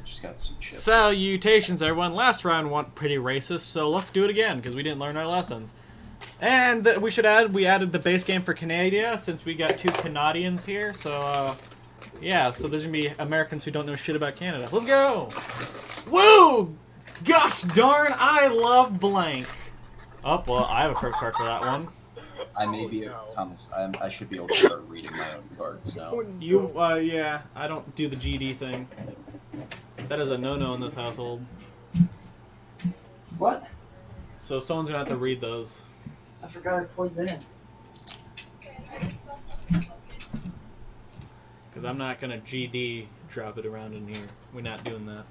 Just got some chips. Salutations, everyone. Last round went pretty racist, so let's do it again because we didn't learn our lessons. And we should add, we added the base game for Canada since we got 2 Canadians here. So, yeah, so there's gonna be Americans who don't know shit about Canada. Let's go! Woo! Gosh darn, I love blank. Oh, well, I have a credit card for that one. I may be, Thomas, I should be able to start reading my own cards now. You, yeah, I don't do the GD thing. That is a no-no in this household. What? So someone's gonna have to read those. I forgot I plugged it in. Because I'm not gonna GD drop it around in here. We're not doing that.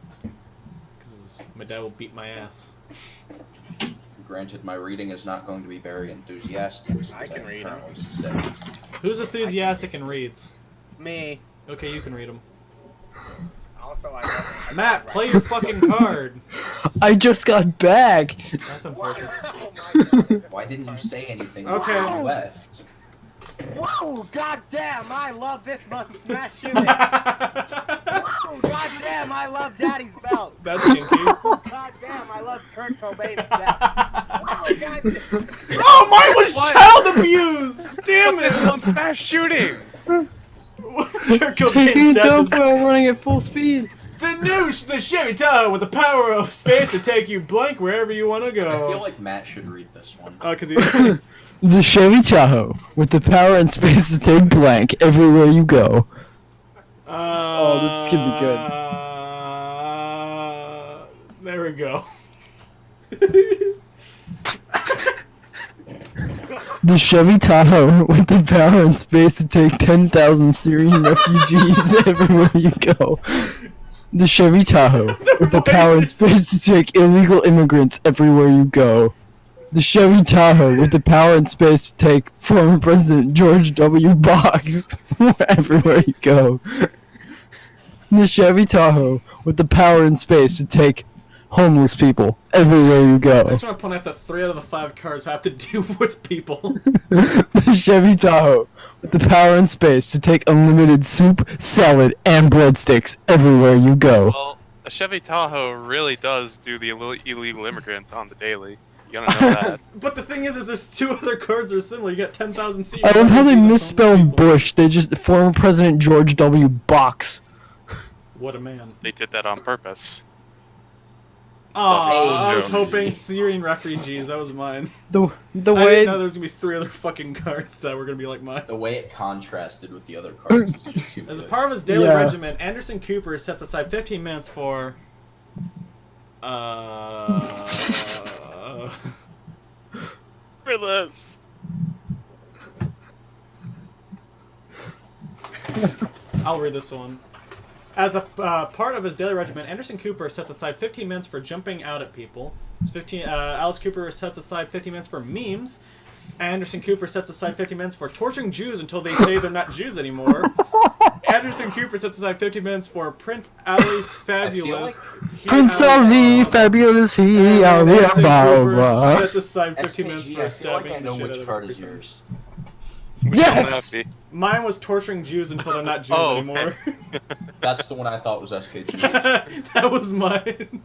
Because my dad will beat my ass. Granted, my reading is not going to be very enthusiastic. I can read them. Who's enthusiastic and reads? Me. Okay, you can read them. Also, I Matt, play your fucking card. I just got back. That's unfortunate. Why didn't you say anything Okay. before you left? Whoa! Goddamn! I love this month's mass shooting. Whoa! Goddamn! I love Daddy's belt. That's kinky. Goddamn! I love Kurt Cobain's death. Whoa! Goddamn! Oh, mine was child abuse! Damn it! This month's mass shooting. Kurt Taking Cobain's it death down is- while running at full speed. the Chevy Tahoe with the power of space to take you blank wherever you want to I feel go. like Matt should read this one. Oh, because he's... The Chevy Tahoe, with the power and space to take blank everywhere you go. Oh, this is gonna be good. There we go. The Chevy Tahoe, with the power and space to take 10,000 Syrian refugees everywhere you go. The Chevy Tahoe, with the power and space to take illegal immigrants everywhere you go. The Chevy Tahoe, with the power and space to take former President George W. Box everywhere you go. The Chevy Tahoe, with the power and space to take homeless people everywhere you I go. just want to point out that 3 out of the 5 cards have to do with people. The Chevy Tahoe, with the power and space to take unlimited soup, salad, and breadsticks everywhere you go. Well, a Chevy Tahoe really does do the illegal immigrants on the daily. You gotta know that. But the thing is there's 2 other cards that are similar. You got 10,000 C. I love how they misspelled Bush. They just former President George W. Box. What a man. They did that on purpose. Aw, I was joke. hoping Syrian refugees. That was mine. The I way didn't know there was gonna be 3 other fucking cards that were gonna be like mine. The way it contrasted with the other cards was just too As a good. part of his daily Yeah. regimen, Anderson Cooper sets aside 15 minutes for. For this. I'll read this one. As a part of his daily regimen, Anderson Cooper sets aside 15 minutes for jumping out at people. Alice Cooper sets aside 15 minutes for memes. Anderson Cooper sets aside 15 minutes for torturing Jews until they say they're not Jews anymore. Anderson Cooper sets aside 15 minutes for Prince Ali Fabulous. Prince Ali, fabulous, he, And Ali, Anderson Cooper Ababa. sets aside 15 minutes SKG, for I feel like stabbing I know the shit which out of card a is person. yours. Which Yes! one would that Mine was torturing Jews until they're not Jews Oh, anymore. That's the one I thought was SKG. That was mine.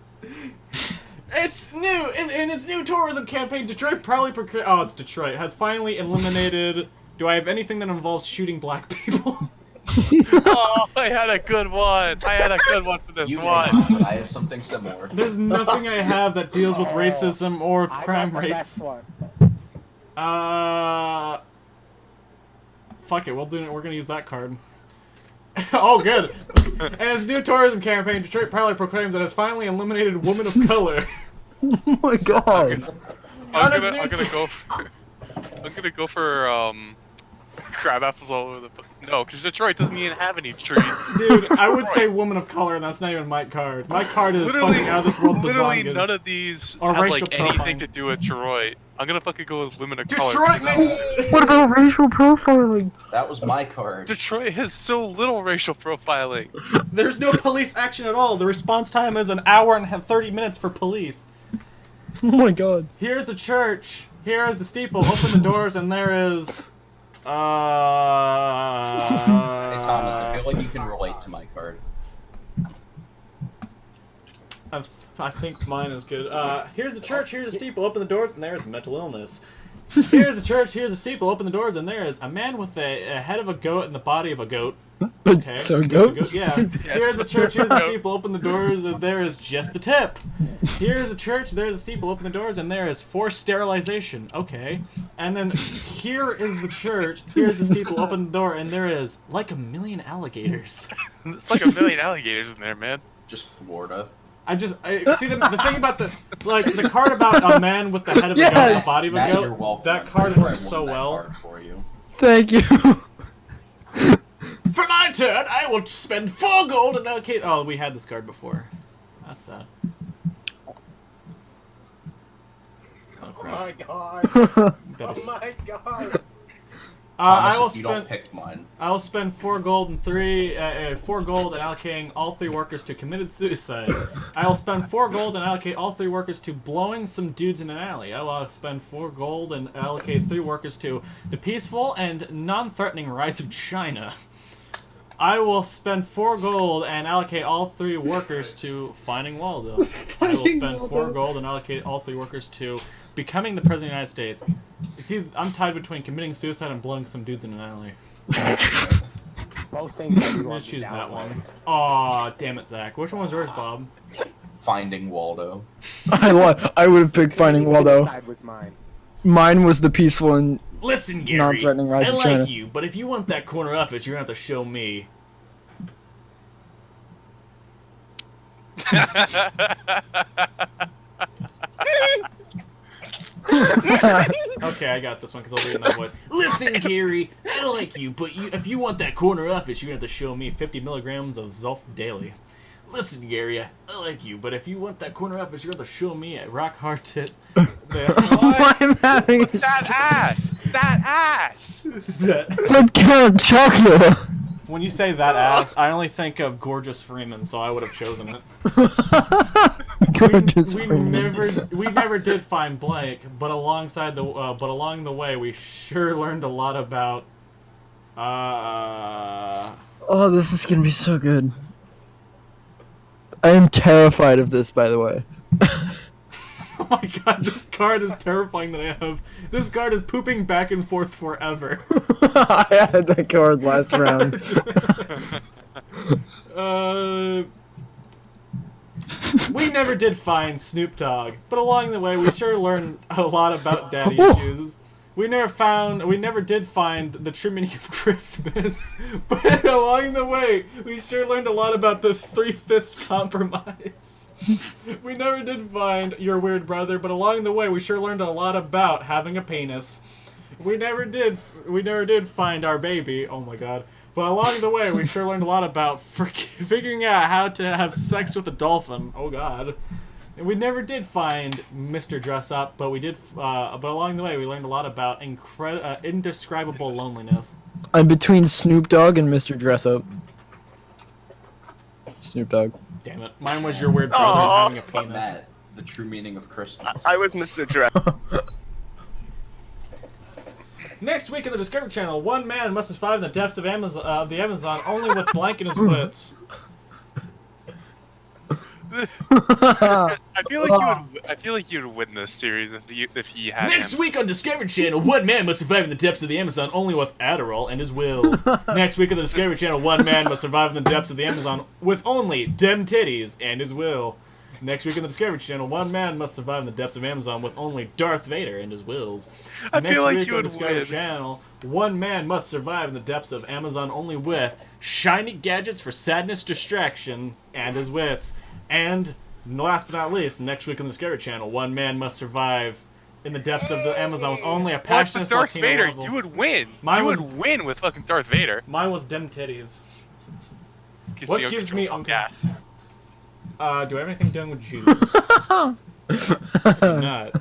It's new in its new tourism campaign. Detroit proudly it's Detroit has finally eliminated. Do I have anything that involves shooting black people? Oh, I had a good one. I had a good one for this You may one. not, but I have something similar. There's nothing I have that deals with racism or I crime got the rates. best one. Fuck it. We're gonna use that card. Oh, good. And its new tourism campaign, Detroit proudly proclaims that it's finally eliminated women of color. Oh my god. I'm gonna go for crab apples all over the no, because Detroit doesn't even have any trees. Dude, I would say woman of color, and that's not even my card. My card is fucking out of this world Literally bazongas. none of these Or have racial like anything profiling. to do with Detroit. I'm gonna fucking go with women of color. Detroit makes... What about racial profiling? That was my card. Detroit has so little racial profiling. There's no police action at all. The response time is an hour and 30 minutes for police. Oh my god. Here's the church. Here is the steeple. Open the doors, and there is... Hey Thomas, I feel like you can relate to my card. I think mine is good. Here's the church, here's the steeple, open the doors, and there's mental illness. Here's the church, here's the steeple, open the doors, and there is a man with a head of a goat and the body of a goat. Okay. So it's goat? Yeah. Here's the church, here's the steeple, open the doors, and there is just the tip. Here's the church, there's the steeple, open the doors, and there is forced sterilization. Okay. And then here is the church, here's the steeple, open the door, and there is like 1 million alligators. It's like 1 million alligators in there, man. Just Florida. I see the thing about the card about a man with the head of a goat and the Yes! body of a Matt, you're goat. welcome. That I'm card pretty works sure I so won that well. card for you. Thank you. For my turn, I will spend 4 gold and allocate. Oh, we had this card before. That's sad. Oh Oh crap. my god. Better Oh my god. I Thomas, will if you don't spend. pick mine. I will spend 4 gold and 4 gold and allocating all 3 workers to committed suicide. I will spend 4 gold and allocate all 3 workers to blowing some dudes in an alley. I will spend 4 gold and allocate 3 workers to the peaceful and non-threatening rise of China. I will spend 4 gold and allocate all 3 workers to finding Waldo. I will Finding spend Waldo. 4 gold and allocate all 3 workers to becoming the President of the United States. It's either, I'm tied between committing suicide and blowing some dudes in an alley. Both things that I'm you gonna want choose down that with. one. Aw, damn it, Zach. Which one was yours, Bob? Finding Waldo. I would have picked Finding Waldo. Side was mine. Mine was the peaceful and Listen, Gary. Non-threatening rise I of like China. you, but if you want that corner office, you're gonna have to show me. Okay, I got this one because I'll read it in that voice. Listen, Gary, I like you, but if you want that corner office, you're gonna have to show me 50 milligrams of Zolf's daily. Listen, Gary, I like you, but if you want that corner office, you're gonna have to show me a rock hard tit. I'm having That ass! That ass! But Count Chocula. When you say that ass, I only think of Gorgeous Freeman, so I would have chosen it. Gorgeous we Freeman. never did find Blake, but along the way we sure learned a lot about Oh, this is gonna be so good. I am terrified of this, by the way. Oh my god, this card is terrifying that I have. This card is pooping back and forth forever. I had that card last round. We never did find Snoop Dogg, but along the way we sure learned a lot about daddy issues. We never did find the true meaning of Christmas, but along the way we sure learned a lot about the 3/5 compromise. We never did find your weird brother, but along the way we sure learned a lot about having a penis. We never did find our baby. Oh my god. But along the way, we sure learned a lot about figuring out how to have sex with a dolphin. Oh god. And we never did find Mr. Dress Up, but we did. But along the way, we learned a lot about indescribable loneliness. I'm between Snoop Dogg and Mr. Dress Up. Snoop Dogg. Damn it! Mine was your weird brother Aw. having a But penis. Matt, the true meaning of Christmas. I was Mr. Dress. Next week on the Discovery Channel, one man must survive in the depths of the Amazon only with blank in his wits. I feel like you would win this series if he had Next him. week on Discovery Channel, one man must survive in the depths of the Amazon only with Adderall and his wills. Next week on the Discovery Channel, one man must survive in the depths of the Amazon with only dem titties and his will. Next week on the Discovery Channel, one man must survive in the depths of Amazon with only Darth Vader and his wills. I Next feel like week you on would Discovery win. Channel, one man must survive in the depths of Amazon only with shiny gadgets for sadness, distraction, and his wits. And last but not least, next week on the Discovery Channel, one man must survive in the depths of the Amazon with only a What, passionate but Darth Latino Vader, level. you would win. Mine you was- would win with fucking Darth Vader. Mine was dem titties. Gives What me gives me uncontrollable gas. Do I have anything doing with Jews? Not.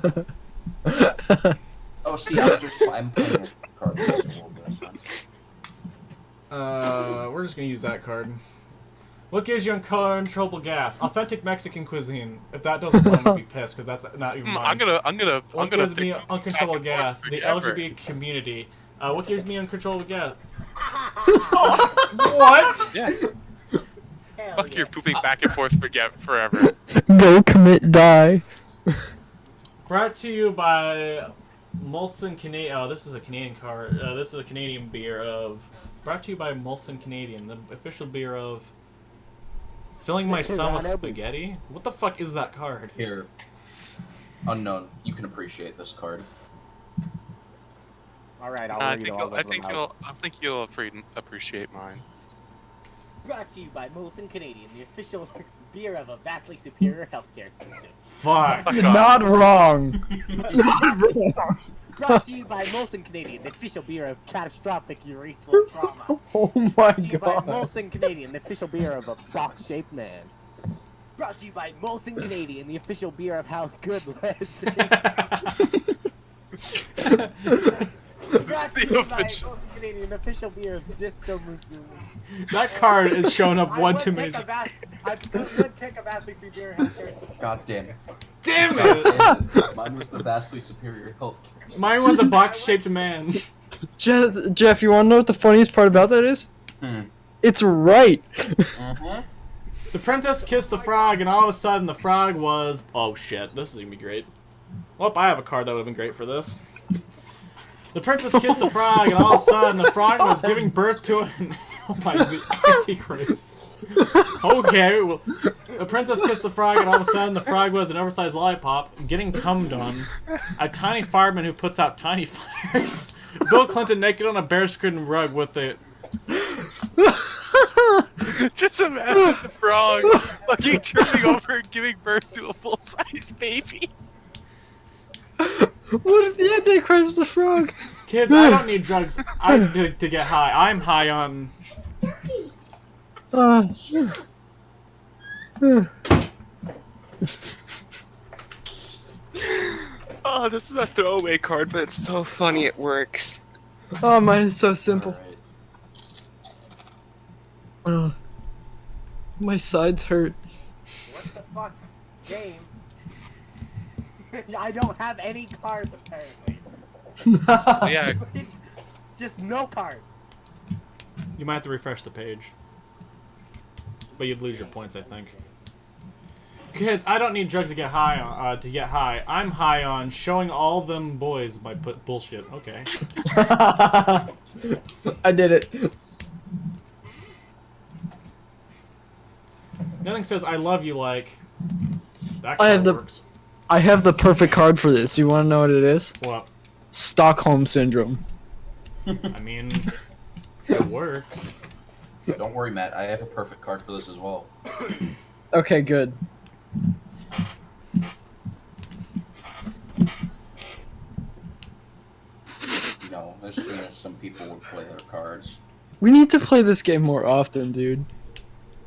Oh, see, I'm playing with cards. We're just gonna use that card. What gives you uncontrollable gas? Authentic Mexican cuisine. If that doesn't win, I'd be pissed because that's not even mine. I'm gonna What pick gives me uncontrollable back and gas? forth The forever. LGBT community. What gives me uncontrollable gas? What? Yeah. Fuck your pooping back and forth forever. Go commit die. Brought to you by Molson Canadian. Oh, this is a Canadian card. This is a Canadian beer of. Brought to you by Molson Canadian, the official beer of. Filling my son with spaghetti. What the fuck is that card? Here. Unknown. You can appreciate this card. All right, I'll I read think all of them out. you'll appreciate mine. Brought to you by Molson Canadian, the official beer of a vastly superior healthcare system. Fuck. Fuck You're off. not wrong. Brought to you by Molson Canadian, the official beer of catastrophic urethral trauma. Oh my Brought to you by god. Molson Canadian, the official beer of a box-shaped man. Brought to you by Molson Canadian, the official beer of how good lead Brought to you by Molson Canadian, the official beer of Disco Missouri. That card is showing up one too many. I would pick a vastly superior healthcare system. God damn it. Damn God it! damn it. Mine was the vastly superior healthcare system. Mine was a box-shaped man. Jeff, you wanna know what the funniest part about that is? Hmm. It's right. Mm-hmm. The princess kissed the frog, and all of a sudden the frog was. Oh shit! This is gonna be great. Well, I have a card that would have been great for this. The princess kissed the frog, and all of a sudden the frog was giving birth to an. Oh my, the Antichrist. Okay, well, the princess kissed the frog, and all of a sudden the frog was an oversized lollipop getting cummed on. A tiny fireman who puts out tiny fires. Bill Clinton naked on a bearskin rug with a. Just imagine the frog fucking turning over and giving birth to a full-size baby. What if the Antichrist was a frog? Kids, I don't need drugs to get high. I'm high on. Oh, this is a throwaway card, but it's so funny it works. Oh, mine is so simple. Alright. My sides hurt. What the fuck? Game. I don't have any cards, apparently. Yeah, Just no cards. You might have to refresh the page. But you'd lose your points, I think. Kids, I don't need drugs to get high. I'm high on showing all them boys my bullshit. Okay. I did it. Nothing says I love you like. That I have card the- works. I have the perfect card for this. You want to know what it is? What? Stockholm Syndrome. I mean, it works. Don't worry, Matt. I have a perfect card for this as well. Okay, good. You know, as soon as some people would play their cards. We need to play this game more often, dude.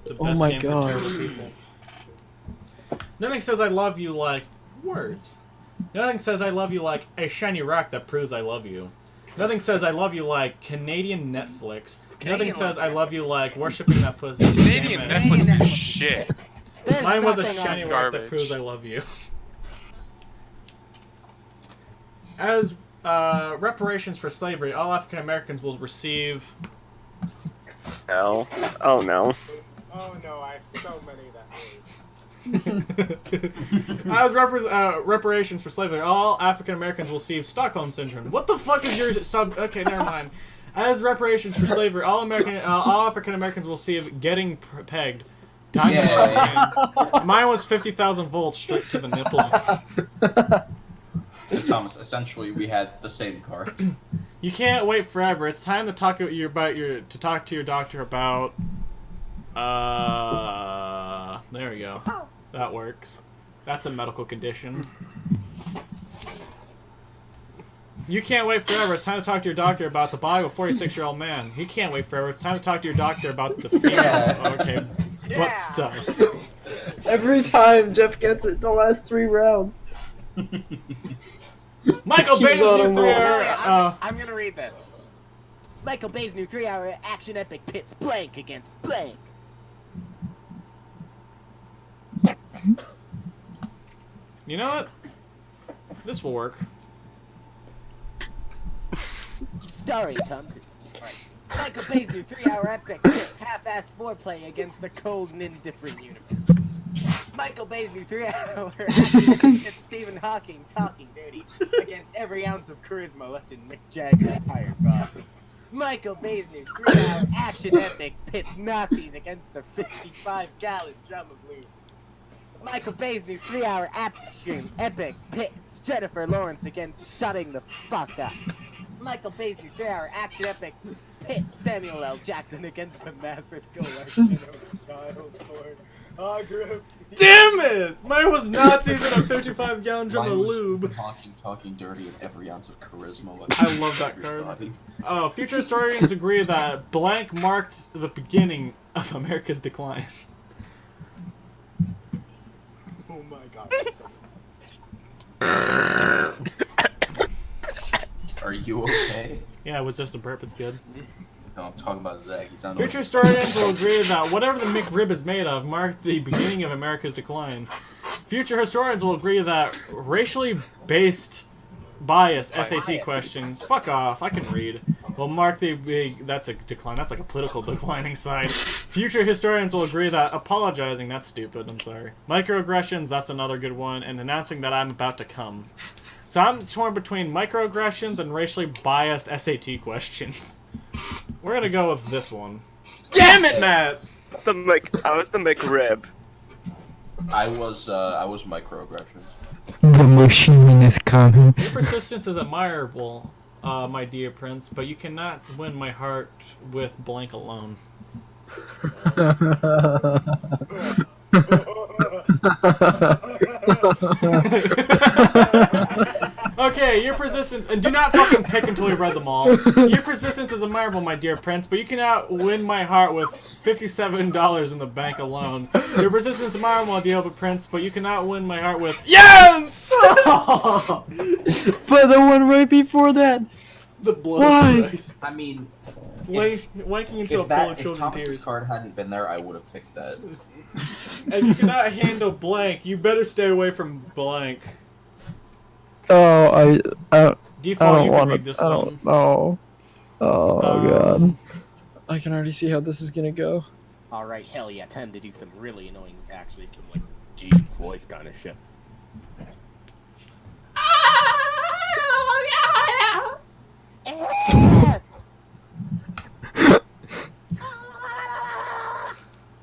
It's the Oh best my game God. for terrible people. Nothing says I love you like words. Nothing says I love you like a shiny rock that proves I love you. Nothing says I love you like Canadian Netflix. Nothing says I love you like worshiping that pussy. Canadian Damn it. Netflix is shit. There's Mine was a nothing on shiny here. rock that Garbage. proves I love you. As reparations for slavery, all African Americans will receive. No. Oh no. Oh no, I have so many that way. As reparations for slavery, all African Americans will receive Stockholm Syndrome. What the fuck is your sub? Okay, never mind. As reparations for slavery, all African Americans will receive getting pegged. Yeah. Mine was 50,000 volts straight to the nipples. So, Thomas, essentially, we had the same card. You can't wait forever. It's time to talk to your doctor about. There we go. That works. That's a medical condition. You can't wait forever. It's time to talk to your doctor about the body of a 46-year-old man. He can't wait forever. It's time to talk to your doctor about the female. Yeah. Okay, Yeah. butt stuff. Every time Jeff gets it in the last 3 rounds. Michael Keeps Bay's on new a roll. 3-hour. I'm gonna read this. Michael Bay's new 3-hour action epic pits blank against blank. You know what? This will work. Starring Tom Cruise. Alright. Michael Bay's new 3-hour epic pits half-assed foreplay against the cold and indifferent universe. Michael Bay's new 3-hour action pits Stephen Hawking talking dirty against every ounce of charisma left in Mick Jagger's tired body. Michael Bay's new 3-hour action epic pits Nazis against a 55-gallon drum of lube. Michael Bay's new 3-hour action epic pits Jennifer Lawrence against shutting the fuck up. Michael Bay's new 3-hour action epic pits Samuel L. Jackson against a massive collection of child porn. Damn it! Mine was Nazis and a 55-gallon drum Mine of was lube. Talking dirty and every ounce of charisma. I love that card. Oh, future historians agree that blank marked the beginning of America's decline. Oh my god. Are you okay? Yeah, it was just a burp. It's good. No, I'm talking about Zach. He's on. Future historians will agree that whatever the McRib is made of marked the beginning of America's decline. Future historians will agree that racially based, biased SAT questions, fuck off, I can read, will mark the big. That's a decline. That's like a political declining side. Future historians will agree that apologizing, that's stupid. I'm sorry. Microaggressions, that's another good one, and announcing that I'm about to come. So I'm torn between microaggressions and racially biased SAT questions. We're gonna go with this one. Damn it, Matt! I was the McRib. I was microaggressions. The machine is coming. Your persistence is admirable, my dear prince, but you cannot win my heart with blank alone. Okay, your persistence, and do not fucking pick until we read them all. Your persistence is admirable, my dear prince, but you cannot win my heart with $57 in the bank alone. Your persistence is admirable, my dear prince, but you cannot win my heart with YES! But the one right before that. The blood Why? Christ. I mean, Wanking into a if pool of if children Thomas's tears. card hadn't been there, I would have picked that. If you cannot handle blank, you better stay away from blank. Oh, I Default, you don't can want read to. this I one. don't know. Oh god. Um, I can already see how this is gonna go. Alright, hell yeah, time to do some really annoying, actually, some like deep voice kind of shit.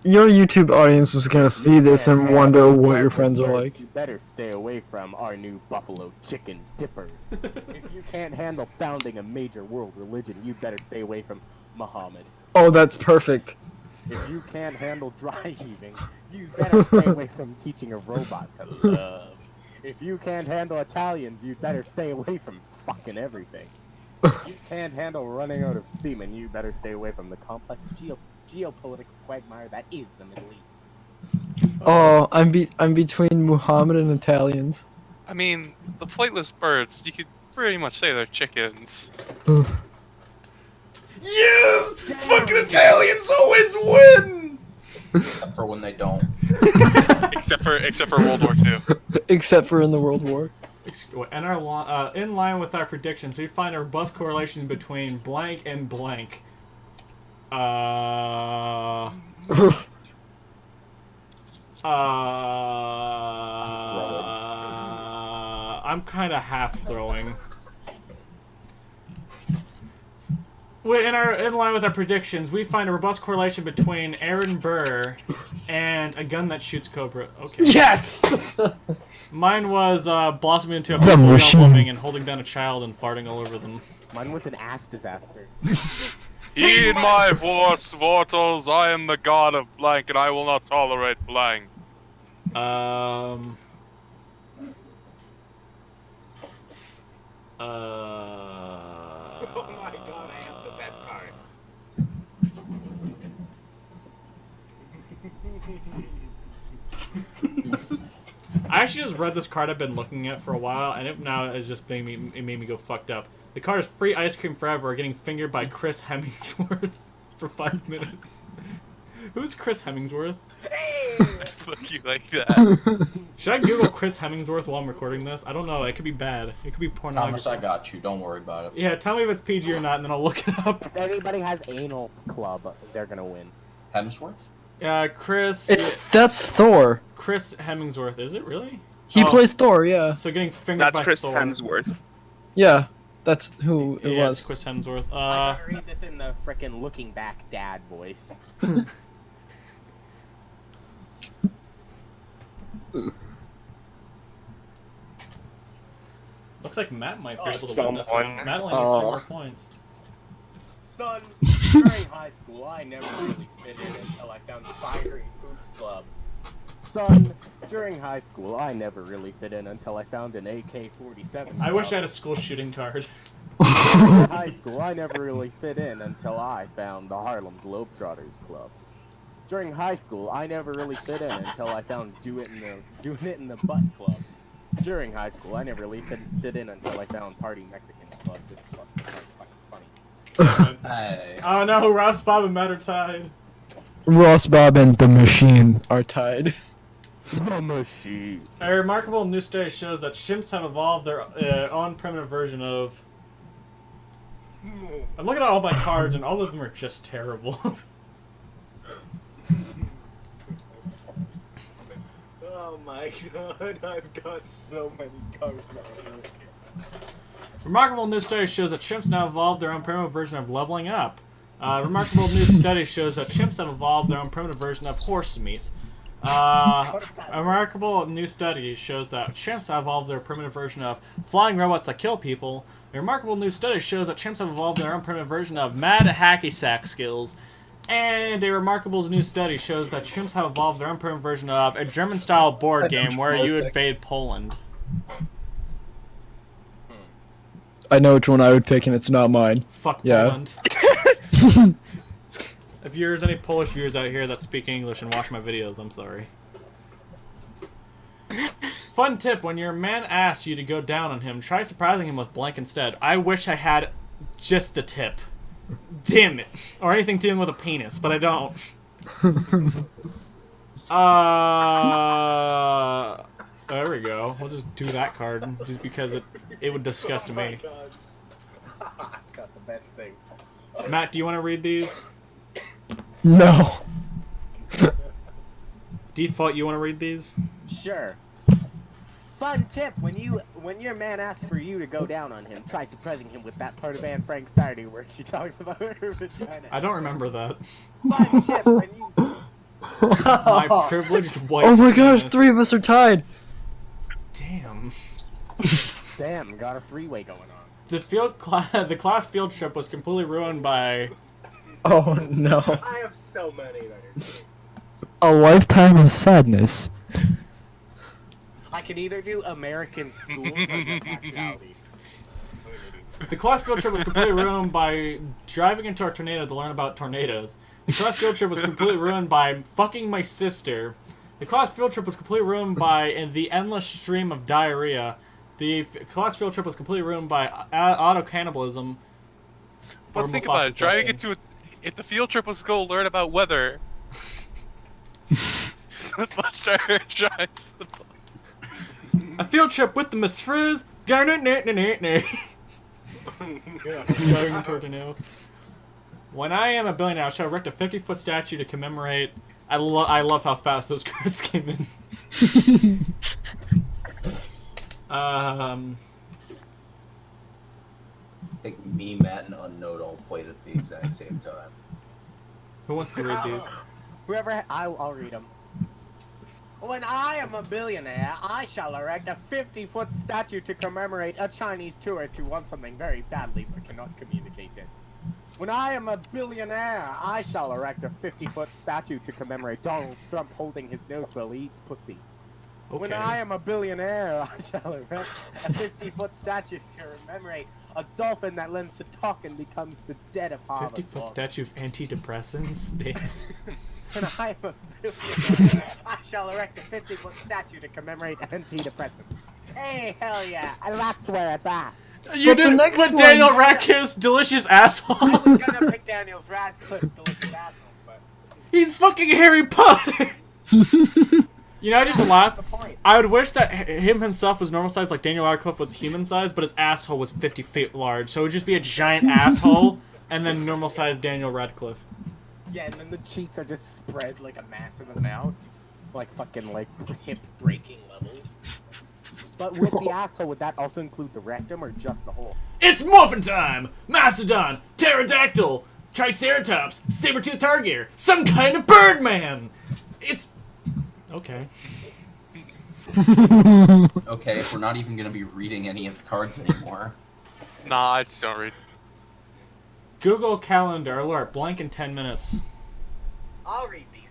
Your YouTube audience is gonna see this and wonder what your friends are like. You better stay away from our new buffalo chicken dippers. If you can't handle founding a major world religion, you better stay away from Muhammad. Oh, that's perfect. If you can't handle dry heaving, you better stay away from teaching a robot to love. If you can't handle Italians, you better stay away from fucking everything. If you can't handle running out of semen, you better stay away from the complex geopolitical quagmire that is the Middle East. Oh, I'm between Muhammad and Italians. I mean, the flightless birds, you could pretty much say they're chickens. Yes! Fucking Italians always win! Except for when they don't. except for World War II. Except for in the World War. And in line with our predictions, we find a robust correlation between blank and blank. I'm kind of half throwing. In line with our predictions, we find a robust correlation between Aaron Burr and a gun that shoots Cobra. Okay. Yes! Mine was blossoming into a The beautiful young machine. woman and holding down a child and farting all over them. Mine was an ass disaster. Heed my voice, mortals. I am the god of blank, and I will not tolerate blank. Oh my god, I have the best card. I actually just read this card I've been looking at for a while, and it now is just made me go fucked up. The card is Free Ice Cream Forever, getting fingered by Chris Hemmingsworth for 5 minutes. Who's Chris Hemmingsworth? Hey! Fuck you like that. Should I Google Chris Hemmingsworth while I'm recording this? I don't know. It could be bad. It could be pornography. Thomas, I got you. Don't worry about it. Yeah, tell me if it's PG or not, and then I'll look it up. If anybody has anal club, they're gonna win. Hemsworth? Chris. That's Thor. Chris Hemmingsworth. Is it really? He Oh, plays Thor. Yeah. So getting fingered That's by Chris Thor. Hemsworth. Yeah. That's who it Yeah, was. it's Chris Hemsworth. I gotta read this in the frickin' looking back dad voice. Looks like Matt might be Oh, able to win this one. someone. Matt only needs 2 more points. Son, during high school, I never really fit in until I found the Fiery Hoops Club. Son, during high school, I never really fit in until I found an AK-47. I wish I had a school shooting card. During high school, I never really fit in until I found the Harlem Globetrotters Club. During high school, I never really fit in until I found Doing It in the Butt Club. During high school, I never really fit in until I found Party Mexican Club. This club is fucking funny. Hey. Oh no, Ross, Bob, and Matt are tied. Ross Bob and the Machine are tied. The machine. A remarkable new study shows that chimps have evolved their own primitive version of... I'm looking at all my cards, and all of them are just terrible. Oh my god, I've got so many cards already. Remarkable new study shows that chimps now evolved their own primitive version of leveling up. Remarkable new study shows that chimps have evolved their own primitive version of horse meat. A remarkable new study shows that chimps have evolved their primitive version of flying robots that kill people. A remarkable new study shows that chimps have evolved their own primitive version of mad hacky sack skills. And a remarkable new study shows that chimps have evolved their own primitive version of a German-style board game where you invade Poland. I know which one I would pick, and it's not mine. Fuck Yeah. Poland. If there's any Polish viewers out here that speak English and watch my videos, I'm sorry. Fun tip, when your man asks you to go down on him, try surprising him with blank instead. I wish I had just the tip. Damn it. Or anything dealing with a penis, but I don't. There we go. We'll just do that card, just because it would disgust me. I've got the best thing. Matt, do you want to read these? No. Default, you want to read these? Sure. Fun tip, when your man asks for you to go down on him, try surprising him with that part of Anne Frank's diary where she talks about her vagina. I don't remember that. Fun tip, when you... My privileged white Oh my gosh, penis. 3 of us are tied. Damn. Damn, got a freeway going on. The class field trip was completely ruined by... Oh no. I have so many that are true. A lifetime of sadness. I can either do American schools or just actuality. The class field trip was completely ruined by driving into a tornado to learn about tornadoes. The class field trip was completely ruined by fucking my sister. The class field trip was completely ruined by the endless stream of diarrhea. The class field trip was completely ruined by auto-cannibalism. Well, think about it. Driving into if the field trip was to go learn about weather, the bus driver drives the bus. A field trip with the Miss Frizz. Driving into a tornado. When I am a billionaire, I shall erect a 50-foot statue to commemorate. I love how fast those cards came in. I think me, Matt, and Unknown all played at the exact same time. Who wants to read these? Whoever, I'll read them. When I am a billionaire, I shall erect a 50-foot statue to commemorate a Chinese tourist who wants something very badly but cannot communicate it. When I am a billionaire, I shall erect a 50-foot statue to commemorate Donald Trump holding his nose while he eats pussy. Okay. When I am a billionaire, I shall erect a 50-foot statue to commemorate a dolphin that learns to talk and becomes the dead of Harvard. 50-foot statue of antidepressants? Damn. When I am a billionaire, I shall erect a 50-foot statue to commemorate antidepressants. Hey, hell yeah, and that's where it's at. You But the did next with one- Daniel Radcliffe's delicious asshole. I was gonna pick Daniel's Radcliffe's delicious asshole, but He's fucking Harry Potter. You know, I just laughed. the point. I would wish that him himself was normal size, like Daniel Radcliffe was human size, but his asshole was 50 feet large. So it would just be a giant asshole, and then normal size Daniel Radcliffe. Yeah, and then the cheeks are just spread like a massive amount. Like fucking like hip breaking levels. But with the asshole, would that also include the rectum or just the hole? It's Morphin time! Mastodon, Pterodactyl, Triceratops, Saber-tooth Targear, some kind of Birdman! It's... Okay. Okay, if we're not even gonna be reading any of the cards anymore. Nah, I just don't read. Google Calendar alert, blank in 10 minutes. I'll read these.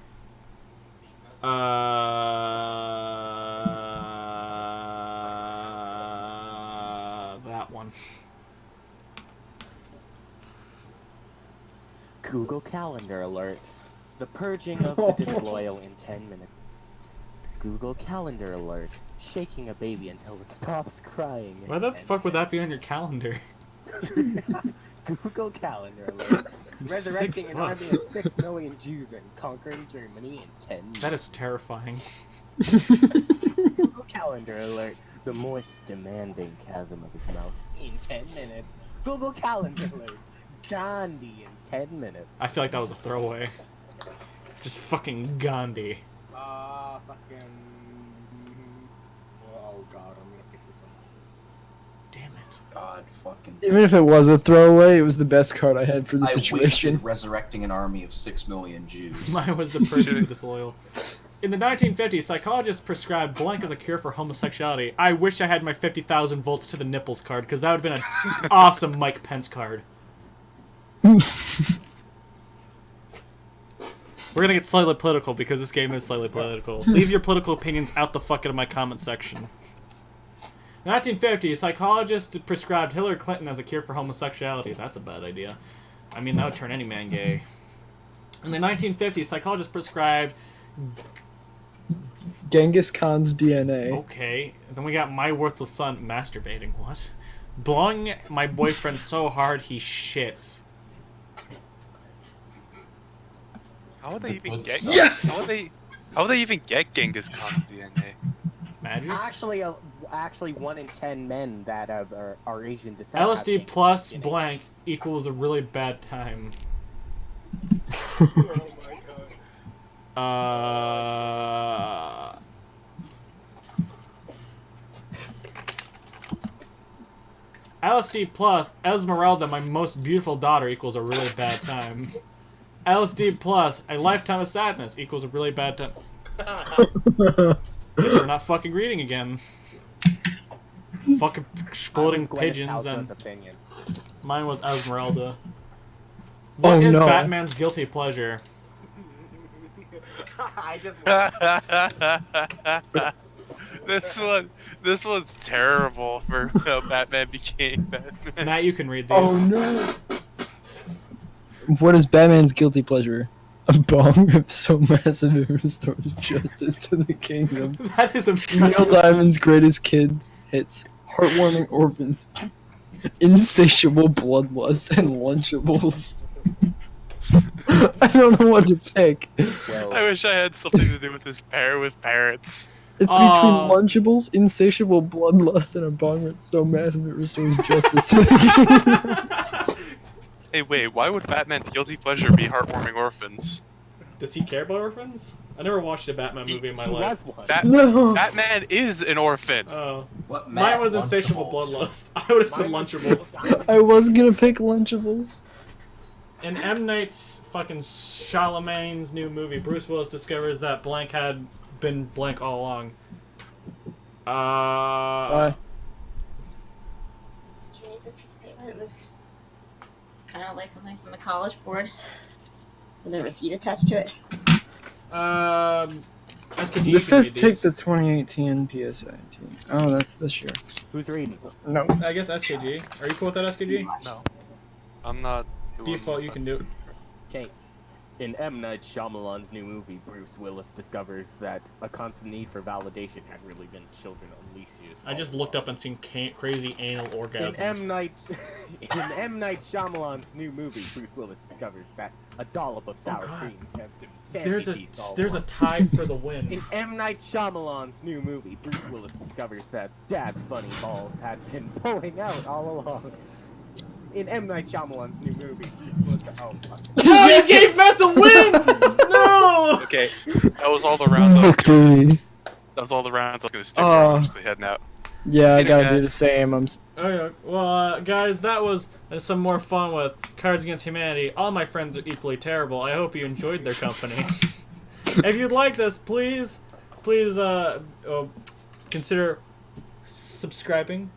That one. Google Calendar alert. The purging of the disloyal in 10 minutes. Google Calendar alert. Shaking a baby until it stops crying. in Why the 10 fuck would that minutes. be on your calendar? Google Calendar alert. You Resurrecting sick an fuck. army of 6 million Jews and conquering Germany in 10 minutes. That is terrifying. Google Calendar alert. The moist, demanding chasm of his mouth in 10 minutes. Google Calendar alert. Gandhi in 10 minutes. I feel like that was a throwaway. Just fucking Gandhi. Fucking... Oh god, I'm gonna pick this one. Damn it. God fucking. Even if it was a throwaway, it was the best card I had for the I situation. wasted resurrecting an army of 6 million Jews. Mine was the purging of disloyal. In the 1950s, psychologists prescribed blank as a cure for homosexuality. I wish I had my 50,000 volts to the nipples card, because that would have been an awesome Mike Pence card. We're gonna get slightly political because this game is slightly political. Leave your political opinions out the fucking of my comment section. 1950, psychologists prescribed Hillary Clinton as a cure for homosexuality. That's a bad idea. I mean, that would turn any man gay. In the 1950s, psychologists prescribed... Genghis Khan's DNA. Okay. Then we got my worthless son masturbating. What? Blowing my boyfriend so hard he shits. How would they even get? Yes! How would they even get Genghis Khan's DNA? Magic? Actually, 1 in 10 men that are Asian descent. have LSD Genghis plus DNA. blank equals a really bad time. LSD plus Esmeralda, my most beautiful daughter, equals a really bad time. LSD plus a lifetime of sadness equals a really bad time. Guess we're not fucking reading again. Fucking exploding That was Gwyneth pigeons Paltrow's and opinion. mine was Esmeralda. What is no. Batman's guilty pleasure? I just This one's terrible for how Batman became Batman. Matt, you can read these. Oh no! What is Batman's guilty pleasure? A bong rip so massive it restores justice to the kingdom. That is Neil impressive. Diamond's greatest kids hits. Heartwarming orphans. Insatiable bloodlust and Lunchables. I don't know what to pick. well, I wish I had something to do with this pair with parrots. It's between Aw. Lunchables, insatiable bloodlust, and a bong rip so massive it restores justice to the kingdom. Hey, wait, why would Batman's guilty pleasure be heartwarming orphans? Does he care about orphans? I never watched a Batman movie in my he life. was one. No. Batman is an orphan. Oh. What Mine Matt was insatiable Lunchables? bloodlust. I would have said Mine was Lunchables. I was gonna pick Lunchables. In M. Night's fucking Charlemagne's new movie, Bruce Willis discovers that blank had been blank all along. Did you read this piece of paper? It's kind of like something from the College Board with a receipt attached to it. SKG, This you can says read take these. the 2018 PS19. Oh, that's this year. Who's reading? No. I guess SKG. Are you cool with that, SKG? No. I'm not. doing Default, you can do it. Okay. In M. Night Shyamalan's new movie, Bruce Willis discovers that a constant need for validation has really been children unleashed. I just looked up and seen crazy anal orgasms. In M. Night Shyamalan's new movie, Bruce Willis discovers that a dollop of sour God. cream kept him There's fancy feast all a along. tie for the win. In M. Night Shyamalan's new movie, Bruce Willis discovers that Dad's funny balls had been pulling out all along. In M. Night Shyamalan's new movie, Bruce Willis... Oh, fuck. Oh, you gave Matt the win! No! Okay, that was all the rounds. Victory. That was all the rounds I was gonna stick for. I'm actually heading out. Yeah, I Later, gotta do guys. the same. Okay, well, guys, that was some more fun with Cards Against Humanity. All my friends are equally terrible. I hope you enjoyed their company. If you'd like this, please consider subscribing,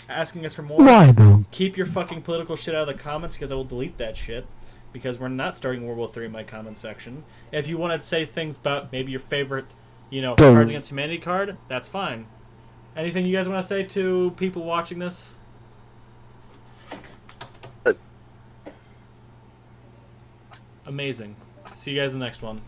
asking us for more. Why though? Keep your fucking political shit out of the comments, because I will delete that shit. Because we're not starting World War III in my comment section. If you want to say things about maybe your favorite, Cards Against Humanity card, that's fine. Anything you guys want to say to people watching this? Amazing. See you guys in the next one.